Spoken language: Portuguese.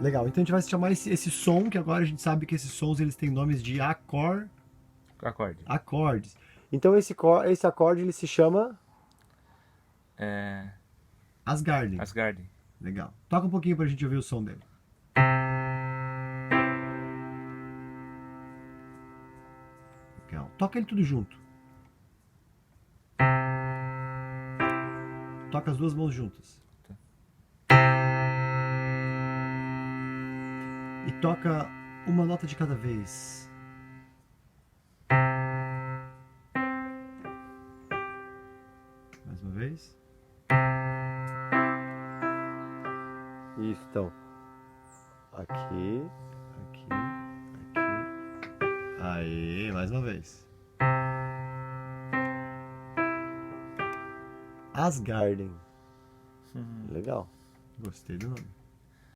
Legal, então a gente vai chamar esse som, que agora a gente sabe que esses sons eles têm nomes de Acorde. acordes. Então esse acorde ele se chama É. Asgarden. Asgard. Legal. Toca um pouquinho pra gente ouvir o som dele. Legal. Toca ele tudo junto. Toca as duas mãos juntas. E toca uma nota de cada vez. Mais uma vez. Isso, então. Aqui, aqui, aqui. Aí, mais uma vez. Asgarden. Legal. Gostei do nome.